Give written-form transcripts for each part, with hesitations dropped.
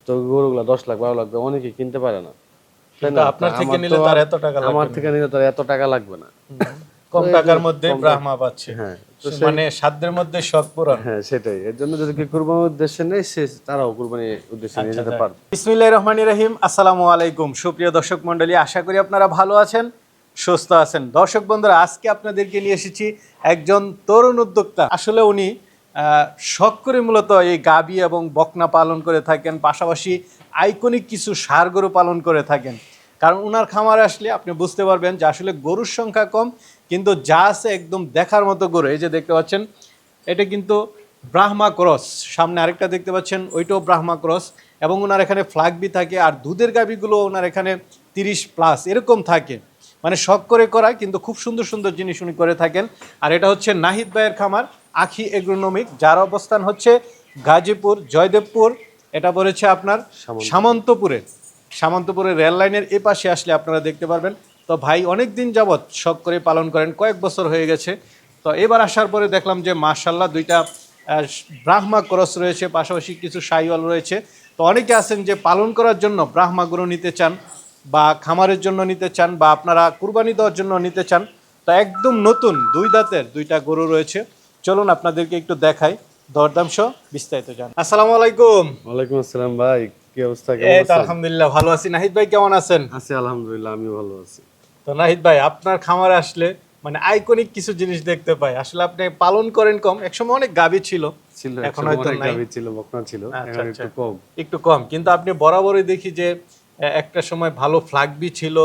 তো গরুগুলা 10 লাখ 12 লাখ অনেকে কিনতে পারে না, তাই কিন্তু না? আপনার থেকে আমার নিলে তো তার আর এত টাকা লাগবে আমার না। থেকে নিলে তার এত টাকা লাগবে না। কম টাকার মধ্যে ব্রাহ্মা পাচ্ছে। হ্যাঁ, তো মানে সাধ্যের মধ্যে শখ পূরণ। হ্যাঁ সেটাই। এর জন্য যদি কেউ কুরবানির উদ্দেশ্যে নেয় তারাও কুরবানির উদ্দেশ্যে নিয়ে আচ্ছা, যেতে যাক। পারবে। বিসমিল্লাহির রহমানির রহিম। আসসালামু আলাইকুম সুপ্রিয় দর্শক মণ্ডলী, আশা করি আপনারা ভালো আছেন, সুস্থ আছেন। দর্শক বন্ধুরা, আজকে আপনাদেরকে নিয়ে এসেছি একজন তরুণ উদ্যোক্তা। আসলে উনি শখ করে মূলত এই গাভী এবং বকনা পালন করে থাকেন, পাশাপাশি আইকনিক কিছু ষাঁড় গরু পালন করে থাকেন। কারণ ওনার খামারে আসলে আপনি বুঝতে পারবেন যে আসলে গরুর সংখ্যা কম, কিন্তু যা আছে একদম দেখার মতো গরু। এই যে দেখতে পাচ্ছেন, এটা কিন্তু ব্রাহ্মা ক্রস। সামনে আরেকটা দেখতে পাচ্ছেন, ওইটাও ব্রাহ্মা ক্রস। এবং ওনার এখানে ফ্লাগবি থাকে, আর দুধের গাভীগুলো ওনার এখানে 30+ এরকম থাকে। মানে শখ করে করা, কিন্তু খুব সুন্দর সুন্দর জিনিস উনি করে থাকেন। আর এটা হচ্ছে নাহিদ ভাইয়ের খামার, আখি এগ্রোনমিক, যার অবস্থান হচ্ছে গাজীপুর জয়দেবপুর। এটা পড়েছে আপনার সামন্তপুরের রেল লাইনের এ পাশে আসলে আপনারা দেখতে পারবেন। তো ভাই অনেক দিন যাবৎ শখ করে পালন করেন, কয়েক বছর হয়ে গেছে। তো এবার আসার পরে দেখলাম যে মাশাল্লাহ দুইটা ব্রাহ্মা ক্রস রয়েছে, পাশাপাশি কিছু শাহিওয়াল রয়েছে। তো অনেকে আছেন যে পালন করার জন্য ব্রাহ্মা গরু নিতে চান, বা খামারের জন্য নিতে চান, বা আপনারা কুরবানি দেওয়ার জন্য নিতে চান। তো একদম নতুন 2 দাঁতের 2টা গরু রয়েছে। চলুন আপনাদেরকে একটু দেখাই, দরদাম সহ বিস্তারিত জান। আসসালামু আলাইকুম। ওয়ালাইকুম আসসালাম ভাই, কি অবস্থা, কেমন এই তো আছেন? আলহামদুলিল্লাহ ভালো আছি। নাহিদ ভাই কেমন আছেন? আছি আলহামদুলিল্লাহ, আমিও ভালো আছি। তো নাহিদ ভাই, আপনার খামারে আসলে মানে আইকনিক কিছু জিনিস দেখতে পাই। আসলে আপনি পালন করেন কম, একসময় অনেক গাভী ছিল, ছিল এখন একসময় হয়তো অনেক নাই। গাভী ছিল, বকনা ছিল, আচ্ছা, এখন আচ্ছা, একটু কম। একটু কম। কিন্তু আপনি বরাবরই দেখি যে একটা সময় ভালো ফ্লাগবি ছিল,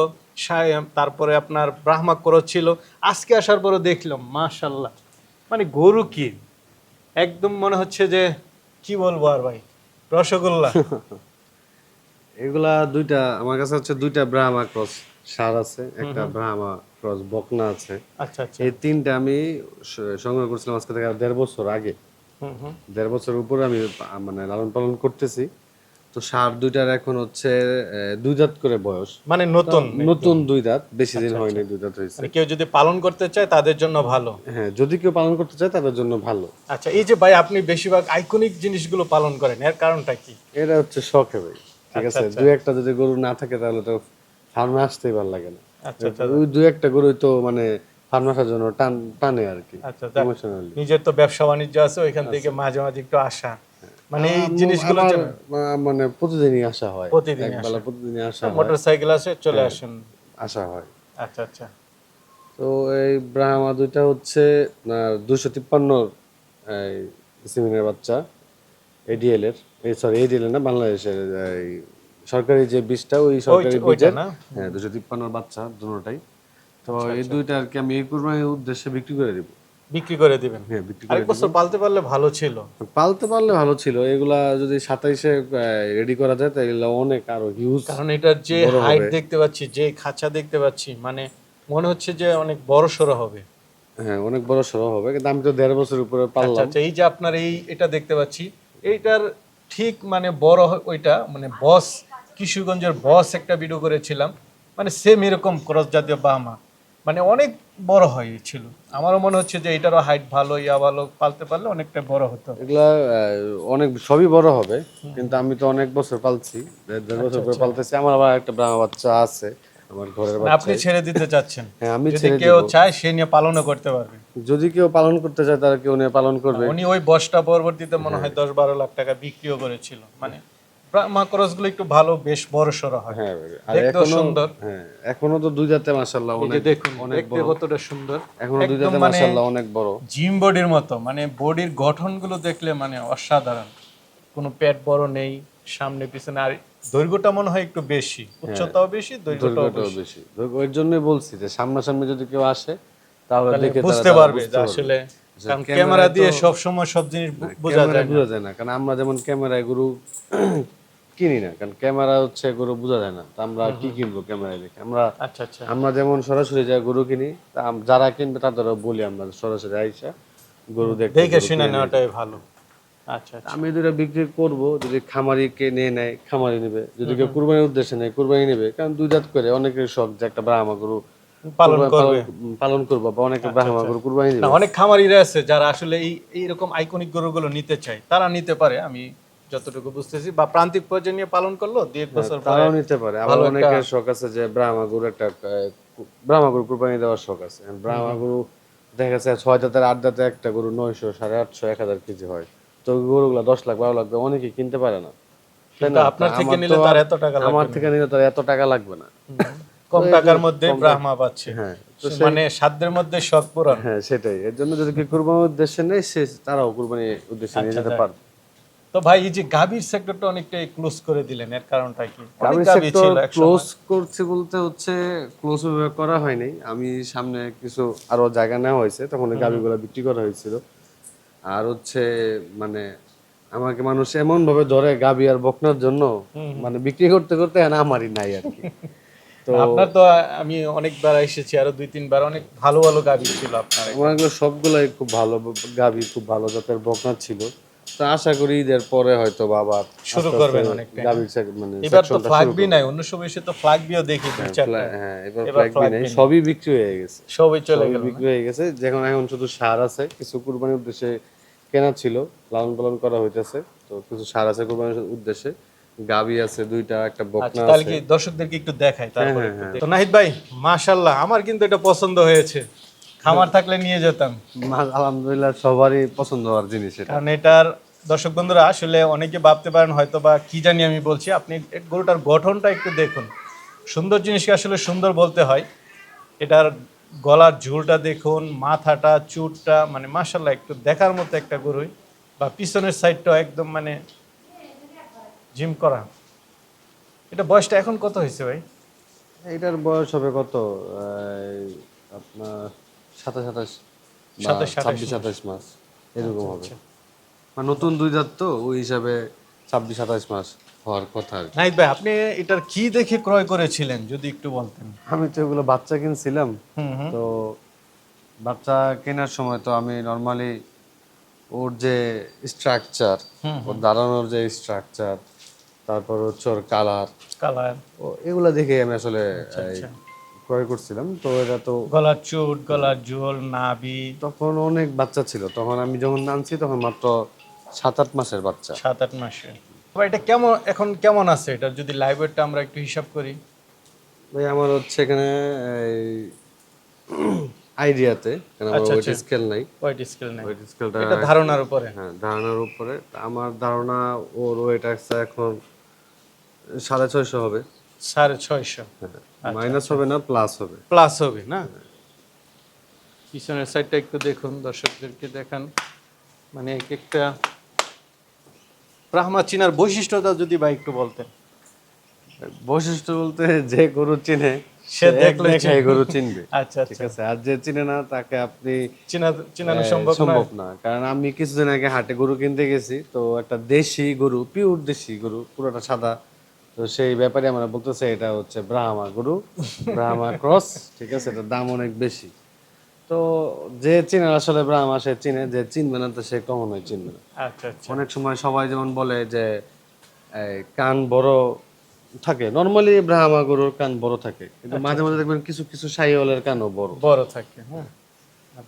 তারপরে আপনার ব্রাহ্মা ক্রস ছিল। আজকে আসার পরে দেখলাম মাশাল্লাহ, মানে গরু কি একদম মনে হচ্ছে যে কি বলবো আর ভাই, রসগোল্লা। এগুলা দুইটা আমার কাছে হচ্ছে, দুইটা ব্রাহ্মা ক্রস ষাঁড় আছে, একটা ব্রাহ্মা ক্রস বকনা আছে। আচ্ছা, আচ্ছা। এই তিনটা আমি সংগ্রহ করছিলাম আজকে থেকে 1.5 বছর আগে। হুম, হুম। 1.5 বছর উপরে আমি মানে লালন পালন করতেছি। তো ষাঁড় দুইটার এখন হচ্ছে 2 দাঁত করে বয়স। মানে তো নতুন নতুন 2 দাঁত, বেশি দিন আচ্ছা, হয়নি, আচ্ছা। 2 দাঁত হয়েছে। মানে কেউ যদি পালন করতে চায় তাদের জন্য ভালো। হ্যাঁ, যদি কেউ পালন করতে চায় তাদের জন্য ভালো। আচ্ছা, এই যে ভাই আপনি বেশিরভাগ আইকনিক জিনিসগুলো পালন করেন, এর কারণটা কি? এটা হচ্ছে শখে ভাই, ঠিক আচ্ছা, আছে। আচ্ছা, 2-1টা যদি গরু না থাকে তাহলে তো ফার্মে আসতেই ভালো লাগে না। আচ্ছা, আচ্ছা, ওই 2-1টা গরুই তো মানে ফার্মে আসার জন্য টানে আর কি, আচ্ছা, যাক। ইমোশনালি। নিজের তো ব্যবসা বাণিজ্য আছে, ওইখান থেকে মাঝে মাঝে একটু আসা, মানে এই জিনিসগুলোর আমার জন্য মানে প্রতিদিনই আসা হয়, প্রতিদিনই একবেলা আসেন। প্রতিদিনই আসা হয়, মোটর সাইকেল আছে, চলে হ্যাঁ, আসেন। আসা হয়। আচ্ছা, আচ্ছা। তো এই ব্রাহ্মা দুইটা হচ্ছে আপনার 253 এই সিমিনের বাচ্চা, এডিএল এর, এই সরি এডিএল না, বাংলাদেশের এই সরকারি যে বীজটা, ওই সরকারি ওইটা বীজের। না? হ্যাঁ, 253 বাচ্চা দুটোটাই। তো আচ্ছা, এই আচ্ছা। দুইটা আর কি আমি এই কুরবানির উদ্দেশ্যে বিক্রি করে দিব। বিক্রি করে দিবেন? হ্যাঁ, বিক্রি করে আরেক দিব। বছর পালতে পারলে ভালো ছিল। পালতে পারলে ভালো ছিল। এগুলা যদি 27-এ রেডি করা যায় তাহলে এগুলা অনেক আরো হিউজ কারণ এটার যে বড় হাইট হবে। দেখতে পাচ্ছি, যে খাঁচা দেখতে পাচ্ছি, মানে মনে হচ্ছে যে অনেক বড় সড়ো হবে। হ্যাঁ, অনেক বড় সড়ো হবে, কিন্তু আমি তো 1.5 বছর উপরে আচ্ছা, পারলাম। আচ্ছা। এই যে আপনার এটা দেখতে পাচ্ছি, এইটার ঠিক মানে বড় ওইটা মানে বস, কিশোরগঞ্জের বস একটা ভিডিও করেছিলাম, মানে সেম এরকম ক্রস জাতীয় বাহামা, মানে অনেক বড় হয় ছিল। আমারও মনে হচ্ছে যে এটারও হাইট ভালো, ভালো, পালতে পারলে অনেকটা বড় হতো। এগুলা অনেক সবই বড় হবে, কিন্তু আমি তো অনেক বছর পালছি, 1.5 বছর আচ্ছা, করে আচ্ছা। পালতেছি। আমার আবার একটা ব্রাহ্মা বাচ্চা আছে, আমার ঘরের মানে আপনি বাচ্চাই। ছেড়ে দিতে চাচ্ছেন? হ্যাঁ, আমি যদি ছেড়ে কেউ দিব। চায় সে নিয়ে পালনও করতে পারবে। যদি কেউ পালন করতে চায় তারা কেউ নিয়ে পালন না, করবে। উনি ওই বসটা পরবর্তীতে মনে হয় 10-12 লাখ টাকা বিক্রিও করেছিল। মানে মাকড়স গুলো একটু ভালো, বেশ বড় সড়ো হয়, হ্যাঁ, আর দেখতেও এখনো, সুন্দর। হ্যাঁ, এখনো তো 2 দাঁতে মাশাআল্লাহ এই যে অনেক দেখুন অনেক দেখতে বড়। কতটা সুন্দর, এখনো 2 একদম দাঁতে মানে মাশাআল্লাহ অনেক বড়। জিম বডির মতো, মানে বডির গঠনগুলো দেখলে মানে অসাধারণ। কোনো পেট বড় নেই, সামনে পিছনে। আর দৈর্ঘ্যটা মনে হয় একটু বেশি, উচ্চতাও বেশি, দৈর্ঘ্যটাও দৈর্ঘ্যটাও বেশি। বেশি। ওই জন্যই বলছি যে সামনাসামনি যদি কেউ আসে তাহলে তাহলে দেখে বুঝতে তারা পারবে বুঝতে যে পারবে। আসলে, কারণ ক্যামেরা ক্যামেরায় তো দিয়ে সব সময় সব জিনিস বোঝা ক্যামেরায় যায় না। বোঝা যায় না, কারণ আমরা যেমন ক্যামেরায় গরু কিনি না, কারণ ক্যামেরা হচ্ছে গরু বোঝা যায় না। তো আমরা কি কিনবো ক্যামেরায় দেখে? আমরা আচ্ছা, আচ্ছা। আমরা যেমন সরাসরি যাই গরু কিনি, তা যারা কিনবে তাদেরও বলি আমরা সরাসরি আইসা গরু দেখতে, দেখে গরু শুনে কিনে নিয়ে নেওয়াটাই যেতে। ভালো। আচ্ছা, আচ্ছা। আমি দুটা বিক্রি করব, যদি খামারি কে নিয়ে নেয় খামারি নেবে, যদি কেউ কুরবানির উদ্দেশ্যে নেয় কুরবানি নেবে। কারণ 2 দাঁত করে অনেকের শখ যে একটা ব্রাহ্মা গরু পালন কুরবানি পালন করবে। পালন করবো, বা অনেকে আচ্ছা, ব্রাহ্মা আচ্ছা। গরু কুরবানি না, দিবে। অনেক খামারিরা আছে যারা আসলে এইরকম আইকনিক গরুগুলো নিতে চায়, তারা নিতে পারে। আমি যতটুকু বুঝতেছি, বা প্রান্তিক পর্যায়ে নিয়ে পালন করলো 2-1 বছর পরে তারাও নিতে পারে। আবার ভালো একটা অনেকের শখ আছে যে ব্রাহ্মা গরু একটা ব্রাহ্মা গরু কুরবানি দেওয়ার শখ আছে। ব্রাহ্মা গরু দেখা যাচ্ছে 6 দাঁতের 8 দাঁতের একটা গরু 900 850 1000 কেজি হয়। তো ওই গরুগুলা 10 লাখ 12 লাখ দিয়ে অনেকেই কিনতে পারে না, তাই কিন্তু না? আপনার তা থেকে আমার নিলে তো তার আর- এত টাকা লাগবে আমার না। থেকে নিলে তার এত টাকা লাগবে না। কম তো এই টাকার যে মধ্যে কম ব্রাহ্মা পাচ্ছে, হ্যাঁ, তো মানে সাধ্যের মধ্যে শখ পূরণ। হ্যাঁ সেটাই। এর জন্য যদি কেউ কুরবানির উদ্দেশ্যে নেয় সে তারাও কুরবানির উদ্দেশ্যে নিয়ে আচ্ছা, যেতে যাক। পারবে। তো ভাই এই যে গাভীর সেক্টরটা অনেকটাই ক্লোজ করে দিলেন, এর কারণটা কি? অনেক গাভীর গাভী সেক্টর ছিল এক ক্লোজ সময়। করছে বলতে হচ্ছে ক্লোজ ভাবে করা হয়নি। আমি সামনে কিছু আরো জায়গা নেওয়া হয়েছে, তখন ওই গাভীগুলো বিক্রি করা হয়েছিল। আর হচ্ছে মানে আমাকে মানুষ এমন ভাবে ধরে গাভী আর বকনার জন্য, মানে বিক্রি করতে করতে না আমারই নাই আর কি। তো না, আপনার তো আমি অনেকবার এসেছি, আরো 2-3 বার অনেক ভালো ভালো গাভী ছিল আপনার আমার এখানে। এগুলো সবগুলাই খুব ভালো গাভী, খুব ভালো জাতের বকনা ছিল। তো আশা করি ঈদের পরে হয়তো বা আবার শুরু আস্তে আস্তে করবেন অনেকটাই, হ্যাঁ? গাভীর মানে এবার তো সেকশনটা ফ্ল্যাগ শুরু বি করব। নাই, অন্য সময় এসে তো ফ্ল্যাগ বিও দেখি 2-4টা। হ্যাঁ এবার এবার ফ্ল্যাগ বি ফ্ল্যাগ নাই, বি নেই, সবই বিক্রি হয়ে গেছে। সবই চলে সবই গেল না? বিক্রি হয়ে গেছে। যখন এখন শুধু সার আছে, কিছু কুরবানির উদ্দেশ্যে কেনা ছিল, লালন পালন করা হইতেছে। তো কিছু সার আছে কুরবানির উদ্দেশ্যে, গাভী আছে 2টা, একটা আচ্ছা, বকনা তাহলে আছে। কি দর্শকদেরকে একটু দেখাই হ্যাঁ তারপরে হ্যাঁ একটু হ্যাঁ তো নাহিদ ভাই, মাশাআল্লাহ, আমার কিন্তু এটা পছন্দ হয়েছে। খামার থাকলে নিয়ে যেতাম। আলহামদুলিল্লাহ সবারই পছন্দ হওয়ার জিনিস এটা। কারণ এটার দর্শক বন্ধুরা আসলে অনেকে ভাবতে পারেন হয়তো বা কি জানি আমি বলছি, আপনি গরুটার গঠনটা একটু দেখুন। সুন্দর জিনিসকে আসলে সুন্দর বলতে হয়। এটার গলার ঝুলটা দেখুন, মাথাটা, চুটটা, মানে মাশাআল্লাহ একটু দেখার মতো একটা গরুই। বা পিছনের সাইডটাও একদম মানে জিম করা। এটা বয়সটা এখন কত হয়েছে ভাই? এটার বয়স হবে কত, আপনার 27 বা 27-28 26 মাস এরকম হবে। আচ্ছা। মানে নতুন দুই দাঁত তো ওই হিসাবে 26 মাস হওয়ার কথা আর কি। নাহিদ ভাই, আপনি এটার কি দেখে ক্রয় করেছিলেন যদি একটু বলতেন? আমি তো এগুলো বাচ্চা কিনছিলাম। হুম হুম। তো বাচ্চা কেনার সময় তো আমি নর্মালি ওর যে স্ট্রাকচার, ওর দাঁড়ানোর যে স্ট্রাকচার, তারপর হচ্ছে ওর কালার, কালার। ও এগুলা দেখে আমি আসলে আচ্ছা এই আচ্ছা। ক্রয় করছিলাম। তো এটা তো গলার চুট, গলার ঝোল, নাভি। তখন অনেক বাচ্চা ছিল, তখন আমি যখন আনছি তখন মাত্র 7-8 মাসের বাচ্চা। 7-8 মাসের। ভাই এটা কেমন, এখন কেমন আছে এটা যদি লাইভ ওয়েটটা আমরা একটু হিসাব করি? ভাই আমার হচ্ছে এখানে এই আইডিয়াতে, কারণ আমার আচ্ছা ওয়েট আচ্ছা, স্কেল নাই। ওয়েট স্কেল নেই, ওয়েট স্কেলটা এটা ধারণার উপরে। হ্যাঁ ধারণার উপরে। তা আমার ধারণা ওর ওয়েট আছে এখন 650 হবে। 650। মাইনাস হবে না, প্লাস হবে। প্লাস হবে না? পিছনের সাইডটা একটু দেখুন, দর্শকদেরকে দেখান। মানে এক একটা ব্রাহ্মা চিনার বৈশিষ্ট্যটা যদি ভাই একটু বলতেন। বৈশিষ্ট্য বলতে যে গরু চিনে সে দেখলে দেখাই গরু চিনবে। আচ্ছা ঠিক আচ্ছা, আছে, আর যে চিনে না তাকে আপনি চিনানো সম্ভব নয়। সম্ভব না। কারণ আমি কিছুদিন আগে হাটে গরু কিনতে গেছি, তো একটা দেশি গরু, পিওর দেশি গরু, পুরোটা সাদা। তো সেই ব্যাপারে আমরা বলতেছে এটা হচ্ছে ব্রাহ্মা গরু, ব্রাহ্মা ক্রস। ঠিক আছে, এটার দাম অনেক বেশি। তো যে চিনে আসলে ব্রাহ্মা সে চিনে, যে চিনবে না তো সে কখনোই চিনবে না। আচ্ছা আচ্ছা। অনেক সময় সবাই যেমন বলে যে এই কান বড় থাকে, নর্মালি ব্রাহ্মা গরুর কান বড় থাকে, কিন্তু মাঝে মাঝে দেখবেন কিছু কিছু শাহিওয়ালের কানও বড়। বড় থাকে, হ্যাঁ।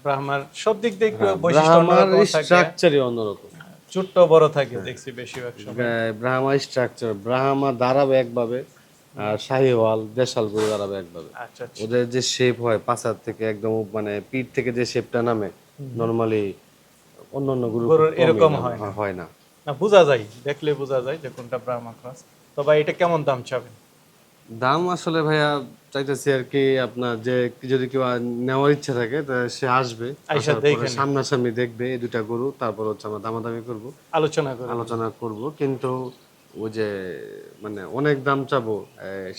ব্রাহ্মার সব দিক দিয়ে একটু বৈশিষ্ট্য ব্রাহ্মার অন্যরকম থাকে। স্ট্রাকচারই অন্যরকম। চুটটাও বড় থাকে দেখছি বেশিরভাগ সময়। ব্রাহ্মা স্ট্রাকচার, ব্রাহ্মা দাঁড়াবে একভাবে, আর শাহিওয়াল দেশাল গরু দাঁড়াবে একভাবে। আচ্ছা আচ্ছা। ওদের যে শেপ হয় পাছার থেকে একদম, মানে পিঠ থেকে যে শেপটা নামে, নর্মালি অন্য অন্য গরু খুব গরুর কমই এরকম নামে, হয় না। হয় না। না, বোঝা যায়, দেখলে বোঝা যায় যে কোনটা ব্রাহ্মা ক্রস। তো ভাই এটা কেমন দাম চাবেন? দাম আসলে ভাইয়া চাইতেছি আর কি, আপনার যে যদি কেউ নেওয়ার ইচ্ছা থাকে তা সে আসবে, আইসা আসার পরে দেখে নে, সামনাসামনি দেখবে এই দুইটা গরু, তারপর হচ্ছে আমরা দামাদামি করব, আলোচনা করে। আলোচনা করব। কিন্তু ওই যে মানে অনেক দাম চাবো,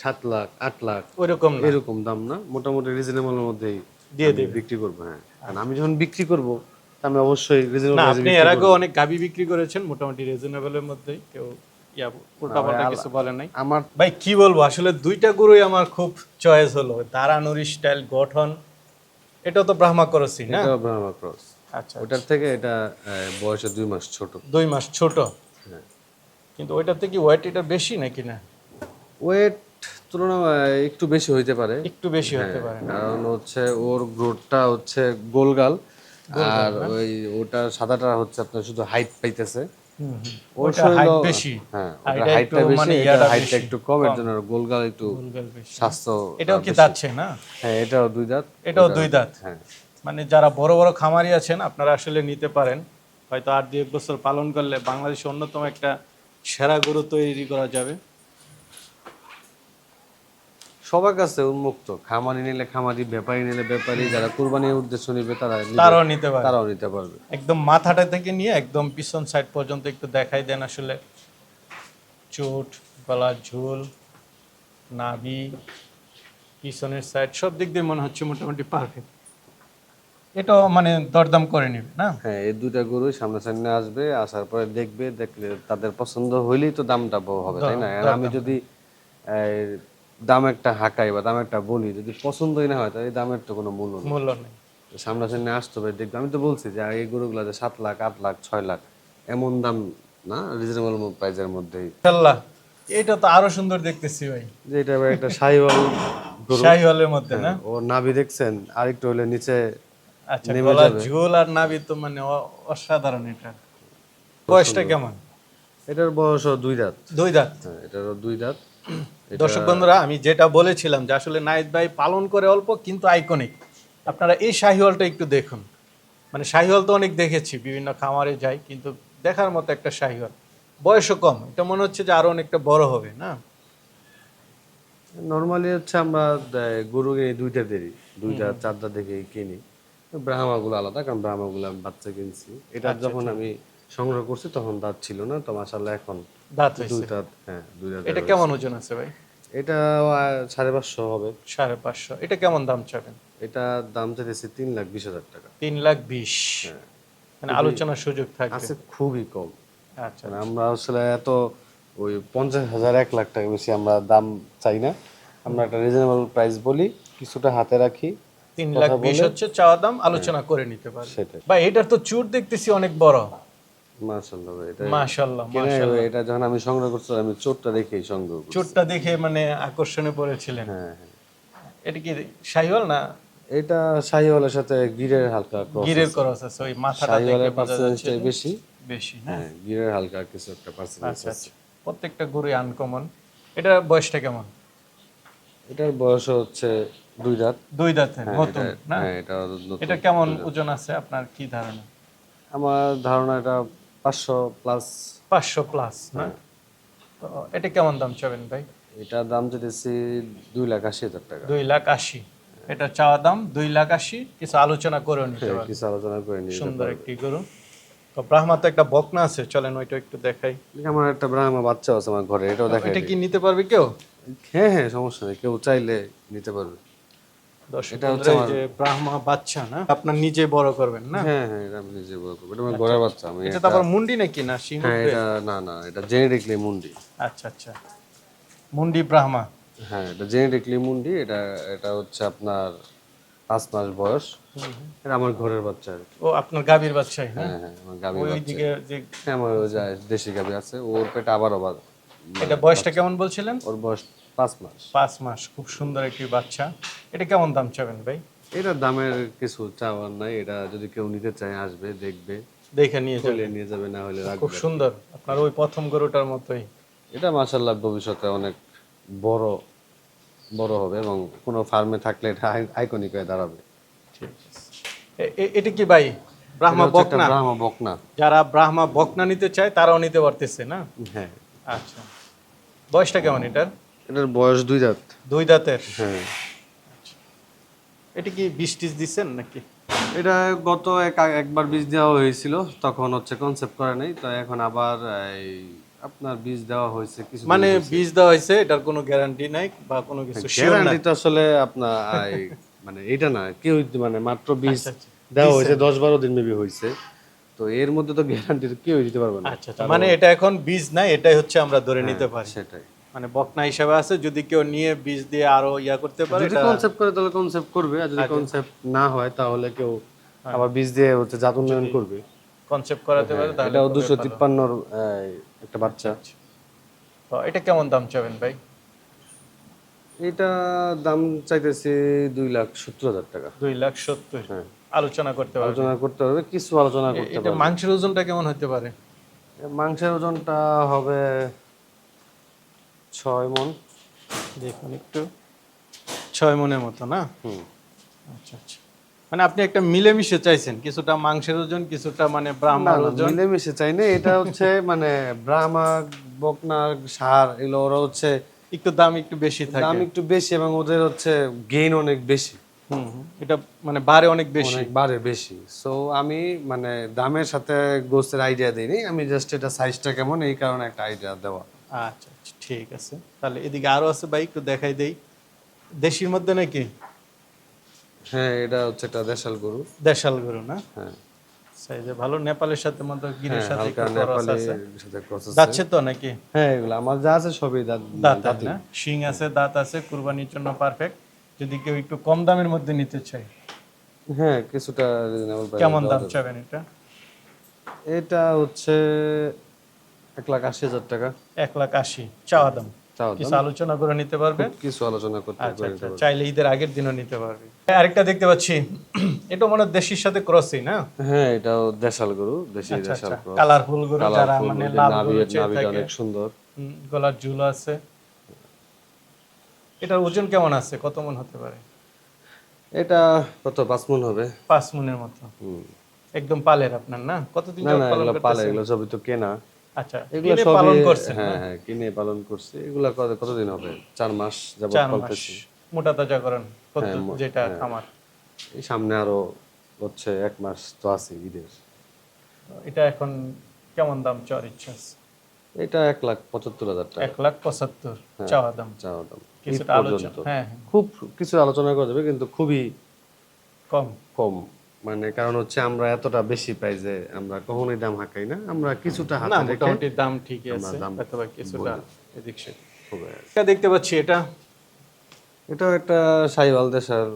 7 লাখ 8 লাখ ওইরকম না, এরকম দাম না, মোটামুটি রিজনেবলের মধ্যেই দিয়ে আমি দেবে। বিক্রি করবো। হ্যাঁ, কারণ আমি যখন বিক্রি করব তা আমি অবশ্যই রিজনেবল না, প্রাইসে আপনি বিক্রি এর করব। আগে অনেক গাবি বিক্রি করেছেন মোটামুটি রিজনেবলের মধ্যেই, কেউ উল্টাপাল্টা কিছু বলে নাই। আমার ভাই কি বলবো, আসলে দুইটা গরুই আমার খুব চয়েস হলো। দাঁড়ানোর স্টাইল, গঠন, এটা তো ব্রাহ্মা করছি না? এটা ব্রাহ্মা ক্রস, আচ্ছা, ওটার থেকে এটা বয়সে 2 মাস ছোট। 2 মাস ছোট। হ্যাঁ, কিন্তু ওইটার থেকে ওয়েট এটা বেশি নাকি না? ওয়েট তুলনায় একটু বেশি হইতে পারে। একটু বেশি হতে হ্যাঁ, পারে না? কারণ হচ্ছে ওর গ্রোথটা হচ্ছে গোলগাল, আর ওই ওটা সাদাটা হচ্ছে আপনার শুধু হাইট পাইতেছে। ওর ওটা শরীর হাইট বেশি, হ্যাঁ আর ওটা এটা হাইটটা একটু বেশি, মানে এটা ইয়াটা হাইটটা বেশি, একটু কম, এর কম। জন্য ওর গোলগাল একটু গোলগাল বেশি। স্বাস্থ্য এটাও কি বেশি। দাঁতছে না? হ্যাঁ এটাও দুই দাঁত, এটাও দুই দাঁত। হ্যাঁ। মানে যারা বড় বড় খামারি আছেন আপনারা আসলে নিতে পারেন, হয়তো আর 2-1 বছর পালন করলে বাংলাদেশের অন্যতম একটা সেরা গরু তৈরি করা যাবে। সবার কাছে উন্মুক্ত, খামারি নিলে খামারি, ব্যাপারী নিলে ব্যাপারী, যারা কুরবানির উদ্দেশ্য নিবে তারা তারাও নিতে পারে। তারাও নিতে পারবে। একদম মাথাটা থেকে নিয়ে একদম পিছন সাইড পর্যন্ত একটু দেখাই দেন আসলে, চোট, গলার ঝুল, নাভি, পিছনের সাইড সব দিক দিয়ে মনে হচ্ছে মোটামুটি পারফেক্ট। এটাও মানে দরদাম করে নেবে না? হ্যাঁ এই দুইটা গরু সামনাসামনি আসবে, আসার পরে দেখবে, দেখলে তাদের পছন্দ হইলেই তো দামটা হবে, তাই না? আর আমি যদি এই, দাম একটা হাঁকাই বা দাম একটা বলি, যদি পছন্দই না হয় তাহলে এই দামের তো কোনো মূল্য নেই। মূল্য নেই। সামনাসামনি আসতে হবে, দেখবে। আমি তো বলছি যে এই গরুগুলো যে 7 লাখ, 8 লাখ, 6 লাখ এমন দাম না, রিজনেবল প্রাইসের মধ্যেই। ইনশাল্লাহ। এটা তো আরো সুন্দর দেখতেছি ভাই, যে এটা আবার একটা শাহিওয়াল গরু, শাহিওয়ালের মধ্যে না? ও নাভি দেখছেন, আরেকটু হলে নিচে আচ্ছা, নেমে গলার যাবে। ঝোল আর নাভি তো মানে অসাধারণ। এটা বয়সটা কেমন? এটার বয়স 2 দাঁত। 2 দাঁত। হ্যাঁ এটারও 2 দাঁত। দর্শক বন্ধুরা, আমি যেটা বলেছিলাম যে আসলে নাহিদ ভাই পালন করে অল্প কিন্তু আইকনিক। আপনারা এই শাহিওয়ালটা একটু দেখুন। মানে শাহিওয়াল তো অনেক দেখেছি, বিভিন্ন খামারে যাই, কিন্তু দেখার মতো একটা শাহিওয়াল, বয়সও কম। এটা মনে হচ্ছে যে আরো অনেকটা বড় হবে না? নরমালি হচ্ছে আমরা গরু কিনি দুইটা দেরি, 2 দাঁত 4 দাঁত দেখে কিনি। ব্রাহ্মাগুলো আলাদা, কারণ ব্রাহ্মাগুলো আমি বাচ্চা কিনছি। এটা যখন আমি সংগ্রহ করছি তখন দাঁত ছিল না, তো মাশাআল্লাহ এখন দাঁত 2 হয়েছে। দাঁত। হ্যাঁ 2 দাঁত। এটা কেমন ওজন আছে ভাই? এটা 550 হবে। 550। এটা কেমন দাম চাবেন? এটা দাম চাইতেছি 3,20,000 টাকা। 3,20,000। মানে আলোচনার সুযোগ থাকবে। আছে খুবই কম। আচ্ছা, মানে আমরা আসলে এত ওই 50,000 1 লাখ টাকা বেশি আমরা দাম চাই না। আমরা একটা রিজনেবল প্রাইস বলি, কিছুটা হাতে রাখি। 3,20,000 হচ্ছে চাওয়া দাম, আলোচনা করে নিতে পারবে। সেটাই। ভাই এটার তো চুট দেখতেছি অনেক বড়। মাশাআল্লাহ ভাই, এটা মাশাআল্লাহ, কেনে মাশাআল্লাহ। এটা যখন আমি সংগ্রহ করছি আমি চোটটা দেখেই সংগ্রহ করছি। চুটটা দেখে মানে আকর্ষণে পড়েছিলেন। হ্যাঁ হ্যাঁ। এটা কি শাহিওয়াল না এটা শাহিওয়ালের সাথে গিরের হালকা ক্রস গিরের আছে। ক্রস আছে? ওই মাথাটা দেখে শাহিওয়ালের বোঝা যাচ্ছে পার্সেন্টেজটাই যে বেশি। বেশি না? হ্যাঁ গিরের হালকা কিছু একটা পার্সেন্টেজ আচ্ছা আছে। আচ্ছা। প্রত্যেকটা গরুই আনকমন। এটা বয়সটা কেমন? এটার বয়স হচ্ছে 2 দাঁত। 2 দাঁতের নতুন না? হ্যাঁ এটা নতুন। এটা কেমন ওজন আছে আপনার কি ধারণা? আমার ধারণা এটা 500 প্লাস। 500 প্লাস না? তো এটা কেমন দাম চাবেন ভাই? এটার দাম চাইতেছি 2,80,000 টাকা। 2,80,000। এটা চাওয়া দাম 2,80,000, কিছু আলোচনা করেও নিতে পারবেন। কিছু আলোচনা করে নিয়ে সুন্দর একটি গরু। তো ব্রাহ্মা তো একটা বকনা আছে, চলেন ওইটা একটু দেখাই। আমার একটা ব্রাহ্মা বাচ্চা আছে আমার ঘরে, এটাও দেখাই এটা দিই। কি নিতে পারবে কেউ? হ্যাঁ হ্যাঁ সমস্যা নেই, কেউ চাইলে নিতে পারবে। দর্শক এটা বন্ধুরা, হচ্ছে এই যে ব্রাহ্মা বাচ্চা না, আপনার নিজে বড় করবেন না? হ্যাঁ হ্যাঁ এটা আমি নিজে বড় করবো, এটা আমার ঘরের বাচ্চা। আমি এটা তারপর মুন্ডি নাকি না সিংহ? হ্যাঁ এটা না না, এটা জেনেটিকলি মুন্ডি। আচ্ছা আচ্ছা, মুন্ডি ব্রাহ্মা। হ্যাঁ এটা জেনেটিকলি মুন্ডি। এটা এটা হচ্ছে আপনার 5 মাস বয়স। এটা আমার ঘরের বাচ্চা আর কি। ও আপনার গাভীর বাচ্চাই না? হ্যাঁ হ্যাঁ আমার গাভীর ওই বাচ্চা। দিকে যে হ্যাঁ আমার ওই যে দেশি গাভী আছে, ওর পেটে আবার এটা বয়সটা কেমন বলছিলেন? ওর বয়স 5 মাস। 5 মাস। খুব সুন্দর একটি বাচ্চা। এটা কেমন দাম চাবেন ভাই? এটা দামের কিছু চাওয়ার নাই, এটা যদি কেউ নিতে চায় আসবে, দেখবে, দেখে নিয়ে যাবেন। হলে নিয়ে যাবে, না হলে রাখবে। খুব সুন্দর, আপনার ওই প্রথম গরুটার মতোই। এটা মাশাআল্লাহ ভবিষ্যতে অনেক বড় বড় হবে, এবং কোনো ফার্মে থাকলে এটা আইকনিক হয়ে দাঁড়াবে। ঠিক আছে। এটা কি ভাই ব্রাহ্মা এটা হচ্ছে একটা বকনা? ব্রাহ্মা বকনা। যারা ব্রাহ্মা বকনা নিতে চায় তারাও নিতে পারতেছে না? হ্যাঁ আচ্ছা। বয়সটা কেমন এটার? এটার বয়স 2 দাঁত। 2 দাঁতের। হ্যাঁ এটা কি বীজ টিজ দিচ্ছেন নাকি? এটা গত একবার বীজ দেওয়া হয়েছিল, তখন হচ্ছে কনসেপ্ট করে নাই, তো এখন আবার এই আপনার বীজ দেওয়া হয়েছে কিছু। মানে বীজ দেওয়া হয়েছে, এটার কোনো গ্যারান্টি নাই বা কোনো কিছু শিওর না? গ্যারান্টি তো আসলে আপনার মানে এটা না, কেউ মানে মাত্র বীজ আচ্ছা, আচ্ছা। দেওয়া হয়েছে 10-12 দিন মেবি হয়েছে, তো এর মধ্যে তো গ্যারান্টি কেউ দিতে পারবে না। আচ্ছা আচ্ছা, মানে এটা এখন বীজ নাই, এটাই হচ্ছে আমরা ধরে নিতে পারি। সেটাই। মানে বকনা হিসাবে আছে, যদি কেউ নিয়ে বীজ দিয়ে আরো ইয়া করতে পারে যদি এটা কনসেপ্ট করে তাহলে কনসেপ্ট করবে, আর যদি কনসেপ্ট না হয় তাহলে কেউ আবার বীজ দিয়ে হচ্ছে জাত উন্নয়ন করবে। কনসেপ্ট করাতে পারে তাহলে এটাও খুবই ভালো। 253 একটা বাচ্চা। তো এটা কেমন দাম চাবেন ভাই? এটা দাম চাইতেছি 2,70,000 টাকা। 2,70,000। হ্যাঁ আলোচনা করতে পারবে? আলোচনা করতে হবে, কিছু আলোচনা করতে এটা পারবে। মাংসের ওজনটা কেমন হতে পারে? মাংসের ওজনটা হবে 6 মণ। দেখুন একটু 6 মণের মতো না? হুম। আচ্ছা আচ্ছা, মানে আপনি একটা মিলেমিশে চাইছেন, কিছুটা মাংসের ওজন, কিছুটা মানে না ব্রাহ্মার না, ওজন। মিলেমিশে চাই না, এটা হচ্ছে মানে ব্রাহ্মা, বকনা, ষাঁড় এগুলো ওরা হচ্ছে একটু দাম একটু বেশি দাম থাকে। একটু বেশি এবং ওদের হচ্ছে গেইন অনেক বেশি, এটা মানে বাড়ে অনেক বেশি। অনেক বাড়ে বেশি। সো আমি মানে দামের সাথে গোস্তের আইডিয়া দিইনি, আমি জাস্ট এটা সাইজটা কেমন এই কারণে একটা আইডিয়া দেওয়া। আচ্ছা আচ্ছা, ঠিক আছে। তাহলে এদিকে আরো আছে ভাই, একটু দেখাই দেই। দেশির মধ্যে নাকি? হ্যাঁ, এটা হচ্ছে একটা দেশাল গরু। দেশাল গরু না? হ্যাঁ সাইজে ভালো, নেপালের সাথে মধ্যে গিরের হ্যাঁ, সাথে হালকা একটু ক্রস নেপালি আছে। সাথে ক্রস আছে। যাচ্ছে তো নাকি? হ্যাঁ, এগুলো আমার যা আছে সবই দাঁতের দাঁতি। না? শিং আছে, দাঁত আছে, কুরবানির জন্য পারফেক্ট। যদি কেউ একটু কম দামের মধ্যে নিতে চায়, হ্যাঁ, কিছুটা রিজনেবল প্রাইসে কেমন দেওয়া দাম যাবে। চাবেন এটা? এটা হচ্ছে 1,80,000 টাকা 1,80,000 চাওয়া দাম। চাওয়া কিছু দাম। আলোচনা করে নিতে পারবে? খুব কিছু আলোচনা করতে আচ্ছা করে আচ্ছা, নিতে পারবো। চাইলে ঈদের আগের দিনও নিতে পারবে। আরেকটা দেখতে পাচ্ছি, এটা মনে হয় দেশির সাথে ক্রসই না? হ্যাঁ, এটাও দেশাল গরু, দেশি আচ্ছা দেশাল আচ্ছা, ক্রস। কালারফুল গরু, যারা কালারফুল, মানে ওই যে লাল গরু চেয়ে নাভিটা থাকে। অনেক সুন্দর। গলার ঝুল আছে। এটার ওজন কেমন আছে, কত মন হতে পারে? এটা কত 5 মণ হবে। 5 মনের মতো। হুম। একদম পালের আপনার না? কতদিন না যাবত না, পালন এগুলো পালে, করতেছেন? এগুলো সবই তো কেনা। আচ্ছা, এগুলো কিনে সবই পালন করছেন না? হ্যাঁ হ্যাঁ, কিনে পালন করছি। এগুলা কতদিন হবে, 4 মাস যাবত 4 মাস পালতেছি। মোটা তাজা করেন হ্যাঁ যেটা হ্যাঁ, খামার। এই সামনে আরো হচ্ছে 1 মাস তো আছে ঈদের। এটা এখন কেমন দাম চাওয়ার ইচ্ছা আছে? এটা 1,75,000 টাকা 1,75,000 হ্যাঁ, চাওয়া দাম। চাওয়া দাম। ঈদ কিছুটা আলোচনা, পর্যন্ত হ্যাঁ হ্যাঁ, খুব কিছু আলোচনা করা যাবে, কিন্তু খুবই কম। কম। মানে কারণ হচ্ছে আমরা এতটা বেশি পাই যে আমরা কখনোই দাম হাঁকাই না, আমরা কিছুটা না, হাতে রেখে মোটামুটি দাম ঠিকই আমরা আছে, দাম অথবা কিছুটা বলি। এদিক সেদিক। খুবই। এটা দেখতে পাচ্ছি, এটা এটাও একটা সাহিওয়াল দেশাল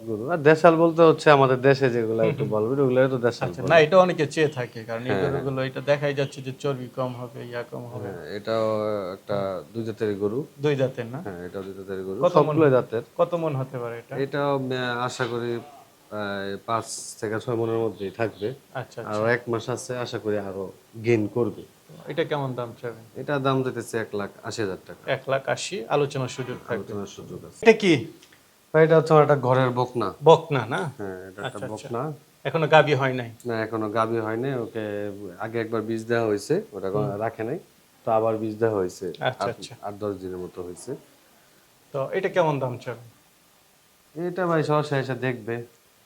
গরু। আর দেশাল বলতে হচ্ছে আমাদের দেশে যেগুলো একটু বলবে ওগুলো তো দেশাল আচ্ছা, বলে। না এটা অনেকে চেয়ে থাকে, কারণ এই হ্যাঁ, গরুগুলো এটা দেখাই যাচ্ছে যে চর্বি কম হবে, ইয়া কম হবে। হ্যাঁ, এটাও একটা 2 জাতের গরু। 2 দাঁতের না? হ্যাঁ, এটাও 2 জাতের গরু, কত মন, সবগুলো জাতের। কত মন হতে পারে এটা? এটাও আশা করি 5 থেকে 6 মণের মধ্যেই থাকবে। আচ্ছা আর আচ্ছা, 1 মাস আছে, আশা করি আরো গেইন করবে। এটা কেমন দাম চাবেন? এটা দাম দিতেছে 1,80,000 টাকা 1,80,000, আলোচনার সুযোগ থাকবে। আলোচনার সুযোগ আছে। এটা কি? ভাই, এটা হচ্ছে আমার একটা ঘরের বকনা। বকনা না? হ্যাঁ, এটা একটা আচ্ছা আচ্ছা, বকনা। এখনো গাবি হয় নাই? না, এখনো গাভী হয়নি। ওকে আগে একবার বীজ দেওয়া হয়েছে, ওটা রাখে নাই, তো আবার বীজ দেওয়া হয়েছে। আচ্ছা আচ্ছা, 8-10 দিনের মতো হয়েছে। তো এটা কেমন দাম চাবেন? এটা ভাই সরাসরি এসে দেখবে।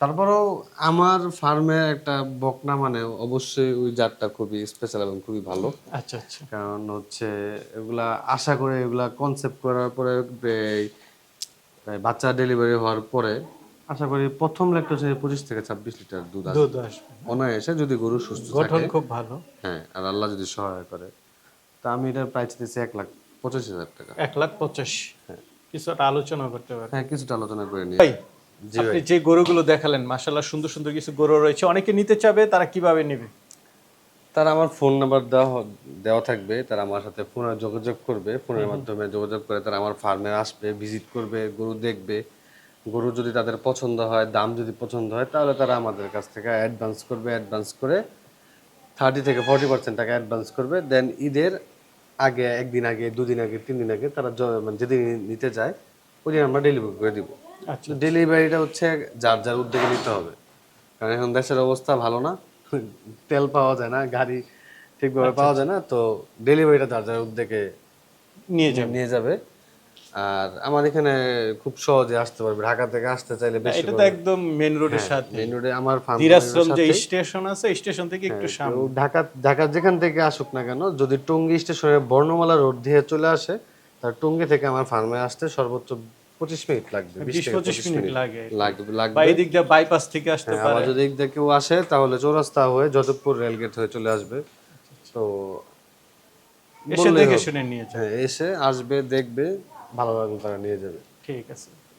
তারপরেও আমার ফার্মে একটা বকনা মানে অবশ্যই ওই জাতটা খুবই স্পেশাল এবং খুবই ভালো। আচ্ছা আচ্ছা, কারণ হচ্ছে এগুলা আশা করে এগুলা কনসেপ্ট করার পরে বাচ্চা ডেলিভারি হওয়ার পরে আশা করি প্রথম ল্যাকটোজে 25 থেকে 26 লিটার দুধ আসবে দুধ আসবে, অনায়াসে, যদি গরু সুস্থ গঠন থাকে। খুব ভালো। হ্যাঁ, আর আল্লাহ যদি সহায় করে। তা আমি এটার প্রাইস দিতেছি 1,85,000 টাকা। 1,85,000, কিছুটা আলোচনা করতে পারে। হ্যাঁ, কিছুটা আলোচনা করে নিই। ভাই, জি আপনি ভাই, যে গরুগুলো দেখালেন, মাশাআল্লাহ সুন্দর সুন্দর কিছু গরু রয়েছে, অনেকে নিতে চাবে, তারা কিভাবে নেবে? তারা আমার ফোন নাম্বার দেওয়া থাকবে, তারা আমার সাথে ফোনে যোগাযোগ করবে, ফোনের মাধ্যমে যোগাযোগ করে তারা আমার ফার্মে আসবে, ভিজিট করবে, গরু দেখবে। গরু যদি তাদের পছন্দ হয়, দাম যদি পছন্দ হয়, তাহলে তারা আমাদের কাছ থেকে অ্যাডভান্স করবে। অ্যাডভান্স করে 30 থেকে 40% টাকা অ্যাডভান্স করবে। দেন ঈদের আগে, 1 দিন আগে, 2 দিন আগে, 3 দিন আগে তারা মানে যেদিন নিতে যায় ওই দিন আমরা ডেলিভারি করে দিব। আচ্ছা, ডেলিভারিটা হচ্ছে যার যার উদ্যোগে নিতে হবে, কারণ এখন দেশের অবস্থা ভালো না, তেল পাওয়া যায় না, গাড়ি ঠিকভাবে পাওয়া যায় না, তো ডেলিভারিটা যার যার উদ্যোগে নিয়ে যাবে। নিয়ে যাবে। আর আমার এখানে খুব সহজে আসতে পারবে, ঢাকা থেকে আসতে চাইলে বেশি এটা তো করে। একদম মেন রোডের সাথে, মেইন রোডে আমার ফার্ম দিরাশ্রম যে স্টেশন আছে, স্টেশন থেকে একটু সামনে। ঢাকা যেখান থেকে আসুক না কেন, যদি টঙ্গী স্টেশনের বর্ণমালা রোড দিয়ে চলে আসে, তার টঙ্গী থেকে আমার ফার্মে আসতে সর্বোচ্চ 25 মিনিট লাগবে, 20-25 মিনিট লাগে। লাগবে বা লাগবে এই দিক দিয়ে বাইপাস থেকে আসতে হ্যাঁ, পারে। আবার যদি এদিক দিয়ে কেউ আসে তাহলে চৌরাস্তা হয়ে যোধপুর রেলগেট হয়ে চলে আসবে। তো এসে বললেই দেখে হবে। শুনে নিয়ে যাবে। হ্যাঁ, এসে আসবে, দেখবে, ভালো লাগলে তারা নিয়ে যাবে। ঠিক আছে।